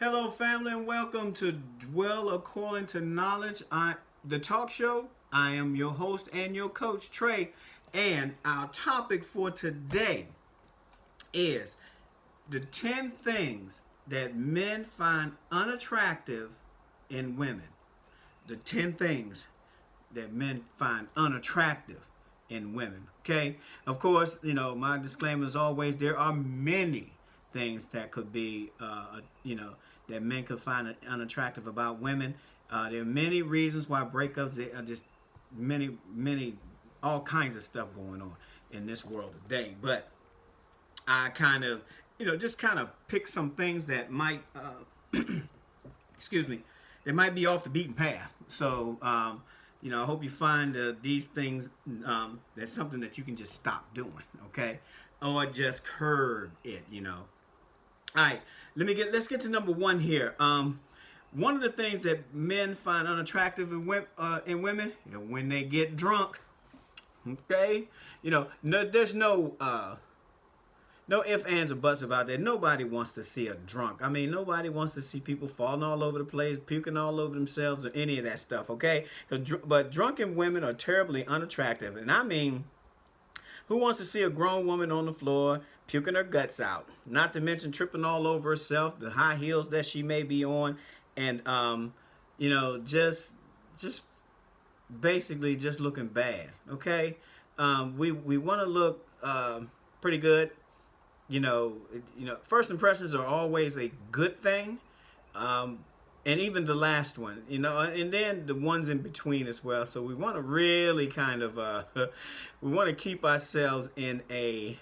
Hello, family, and welcome to Dwell According to Knowledge, the talk show. I am your host and your coach, Trey, and our topic for today is the 10 things that men find unattractive in women. The 10 things that men find unattractive in women. Okay, of course, my disclaimer is always there are many things that could be, that men could find unattractive about women. There are many reasons why breakups. There are just many, all kinds of stuff going on in this world today. But I kind of, just kind of pick some things that might, excuse me, that might be off the beaten path. So, I hope you find these things that's something that you can just stop doing, okay, or just curb it. All right, let's get to number one here. One of the things that men find unattractive in women, when they get drunk. Okay, there's no ifs, ands, or buts about that. Nobody wants to see a drunk. I mean, nobody wants to see people falling all over the place, puking all over themselves, or any of that stuff, okay? But drunken women are terribly unattractive. And I mean, who wants to see a grown woman on the floor puking her guts out? Not to mention tripping all over herself, the high heels that she may be on, and, just basically just looking bad, okay? We want to look pretty good. First impressions are always a good thing, and even the last one, and then the ones in between as well. So we want to really kind of, we want to keep ourselves in a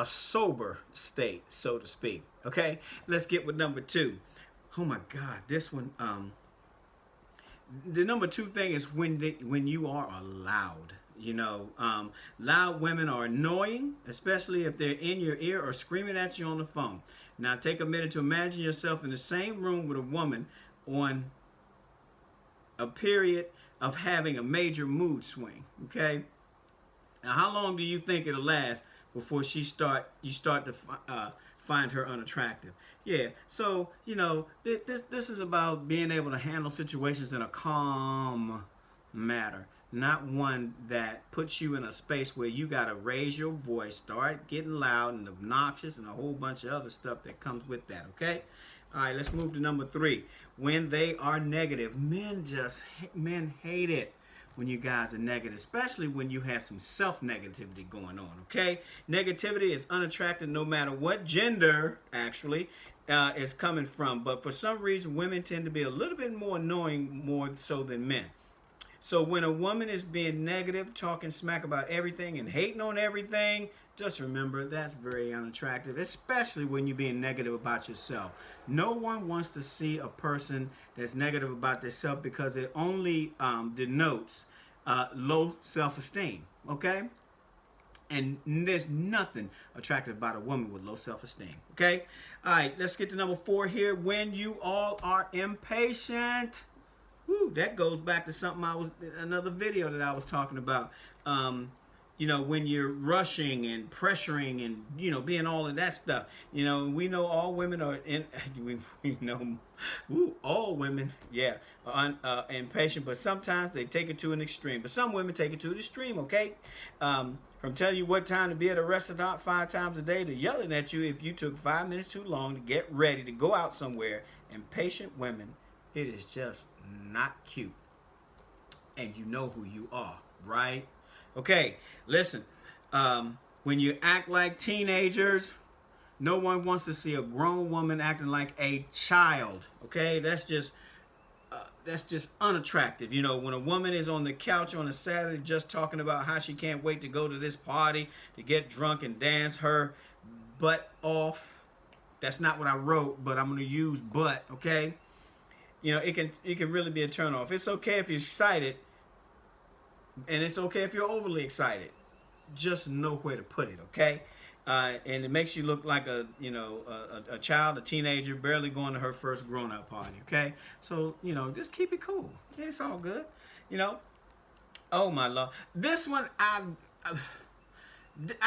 sober state, so to speak. Okay, let's get with number two. Oh my God, this one. The number two thing is when you are loud. Loud women are annoying, especially if they're in your ear or screaming at you on the phone. Now take a minute to imagine yourself in the same room with a woman on a period of having a major mood swing. Okay. Now how long do you think it'll last before you start to find her unattractive? Yeah. So this is about being able to handle situations in a calm manner. Not one that puts you in a space where you got to raise your voice, start getting loud and obnoxious, and a whole bunch of other stuff that comes with that, okay? All right, let's move to number three. When they are negative, men hate it when you guys are negative, especially when you have some self-negativity going on, okay? Negativity is unattractive no matter what gender, actually, is coming from. But for some reason, women tend to be a little bit more annoying, more so than men. So when a woman is being negative, talking smack about everything and hating on everything, just remember that's very unattractive, especially when you're being negative about yourself. No one wants to see a person that's negative about themselves because it only denotes low self-esteem, okay? And there's nothing attractive about a woman with low self-esteem, okay? All right, let's get to number four here. When you all are impatient. Woo, that goes back to another video that I was talking about. When you're rushing and pressuring and, being all of that stuff. We know all women are all women, are impatient, but sometimes they take it to an extreme. But some women take it to the extreme, okay? From telling you what time to be at a restaurant 5 times a day to yelling at you if you took 5 minutes too long to get ready to go out somewhere. Impatient women, it is just not cute. And you know who you are, right? Okay, listen. When you act like teenagers, no one wants to see a grown woman acting like a child. Okay, that's just unattractive. When a woman is on the couch on a Saturday just talking about how she can't wait to go to this party, to get drunk and dance her butt off. That's not what I wrote, but I'm going to use butt, okay? It can really be a turn off. It's okay if you're excited, and it's okay if you're overly excited. Just know where to put it, okay? And it makes you look like a child, a teenager, barely going to her first grown-up party, okay? So, just keep it cool. It's all good, Oh, my Lord. This one, I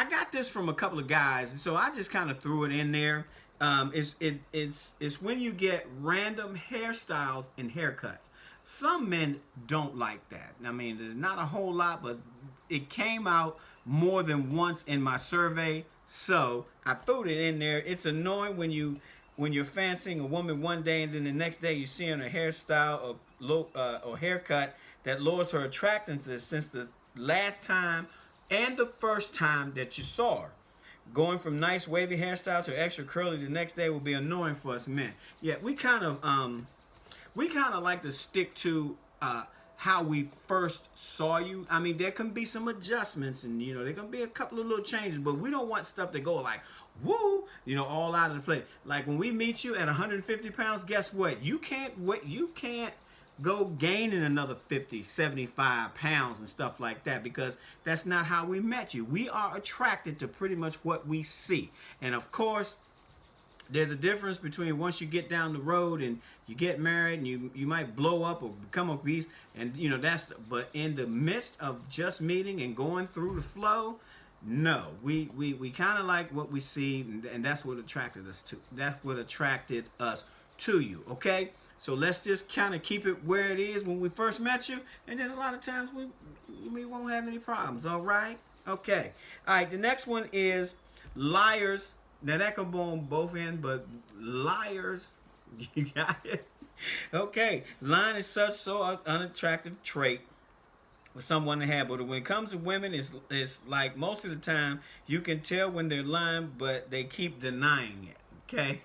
got this from a couple of guys, so I just kind of threw it in there. It's when you get random hairstyles and haircuts. Some men don't like that. I mean, there's not a whole lot, but it came out more than once in my survey, so I threw it in there. It's annoying when you're fancying a woman one day and then the next day you see her in a hairstyle or haircut that lowers her attractiveness since the last time and the first time that you saw her. Going from nice wavy hairstyle to extra curly the next day will be annoying for us men. Yeah, we kind of like to stick to how we first saw you. I mean, there can be some adjustments, and there can be a couple of little changes, but we don't want stuff to go like woo, all out of the place. Like when we meet you at 150 pounds, guess what? You can't go gaining another 50, 75 pounds and stuff like that, because that's not how we met you. We are attracted to pretty much what we see. And of course, there's a difference between once you get down the road and you get married and you might blow up or become obese, and but in the midst of just meeting and going through the flow, no, we kind of like what we see, and that's what attracted us to. That's what attracted us to you. Okay, so let's just kind of keep it where it is when we first met you, and then a lot of times we won't have any problems. All right, okay, all right. The next one is liars. Now that can go on both ends, but liars, you got it. Okay, lying is so unattractive trait for someone to have. But when it comes to women, it's like most of the time you can tell when they're lying, but they keep denying it. Okay,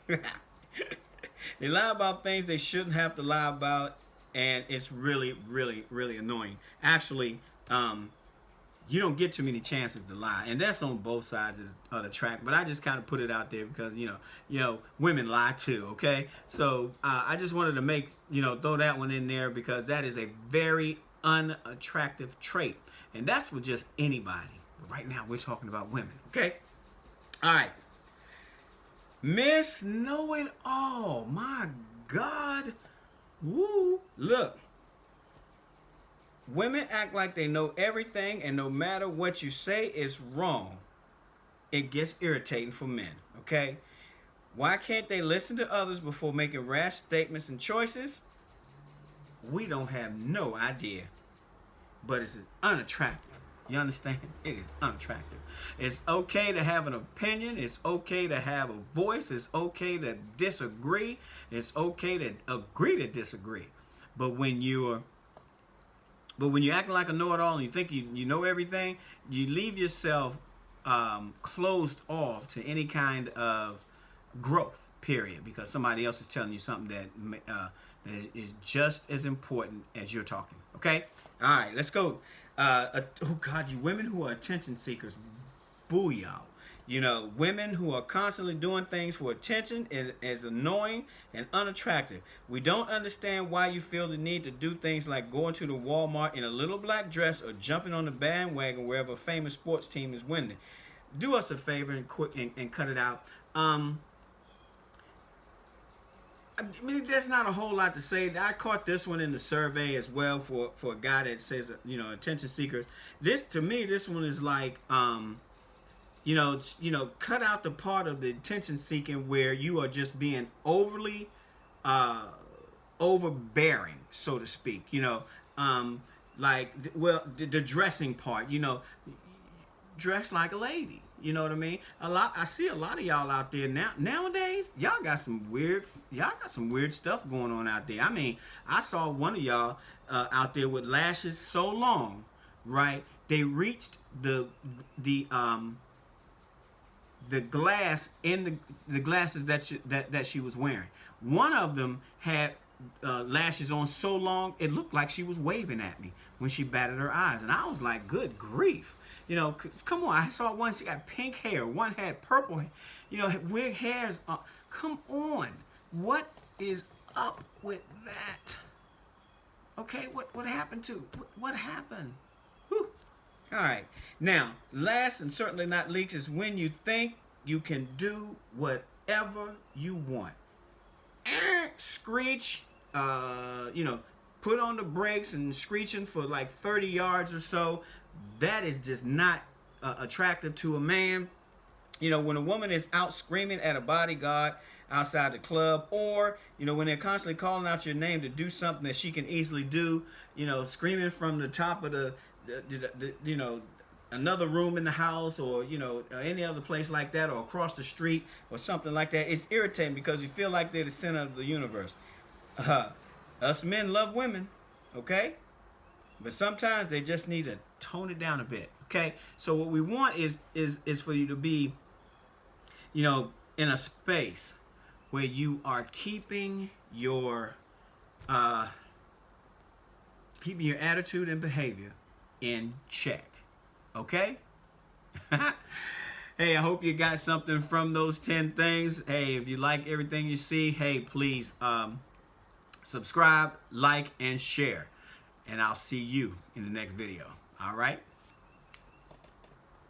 they lie about things they shouldn't have to lie about, and it's really, really, really annoying. Actually, you don't get too many chances to lie, and that's on both sides of the track. But I just kind of put it out there because women lie too. Okay, so I just wanted to make throw that one in there because that is a very unattractive trait, and that's for just anybody. But right now we're talking about women. Okay, all right. Miss Know It All. My God, woo! Look. Women act like they know everything, and no matter what you say is wrong. It gets irritating for men, okay? Why can't they listen to others before making rash statements and choices? We don't have no idea. But it's unattractive. You understand? It is unattractive. It's okay to have an opinion. It's okay to have a voice. It's okay to disagree. It's okay to agree to disagree. But when you're acting like a know-it-all and you think you know everything, you leave yourself closed off to any kind of growth, period, because somebody else is telling you something that is just as important as you're talking. Okay? All right, let's go. Oh, God, you women who are attention seekers, booyah. Women who are constantly doing things for attention is annoying and unattractive. We don't understand why you feel the need to do things like going to the Walmart in a little black dress or jumping on the bandwagon wherever a famous sports team is winning. Do us a favor and cut it out. I mean, there's not a whole lot to say. I caught this one in the survey as well for a guy that says, attention seekers. This one is like, cut out the part of the attention seeking where you are just being overly overbearing, so to speak. The dressing part. Dress like a lady. You know what I mean? I see a lot of y'all out there nowadays. Y'all got some weird stuff going on out there. I mean, I saw one of y'all out there with lashes so long, right? They reached the glass in the glasses that she was wearing. One of them had lashes on so long it looked like she was waving at me when she batted her eyes, and I was like, "Good grief!" Come on. I saw one. She got pink hair. One had purple. Wig hairs. Come on. What is up with that? Okay, what happened to? What happened? Whew. All right. Now, last and certainly not least is when you think you can do whatever you want. Screech, put on the brakes and screeching for like 30 yards or so. That is just not attractive to a man. You know, when a woman is out screaming at a bodyguard outside the club, or, you know, when they're constantly calling out your name to do something that she can easily do, you know, screaming from the top of you know, another room in the house, or, you know, any other place like that, or across the street or something like that, it's irritating because you feel like they're the center of the universe. Uh, Us men love women, okay? But sometimes they just need to tone it down a bit, okay? So what we want is for you to be, you know, in a space where you are uh, keeping your attitude and behavior in check, okay? Hey, I hope you got something from those 10 things. Hey, if you like everything you see, hey, please subscribe, like, and share. And I'll see you in the next video. All right?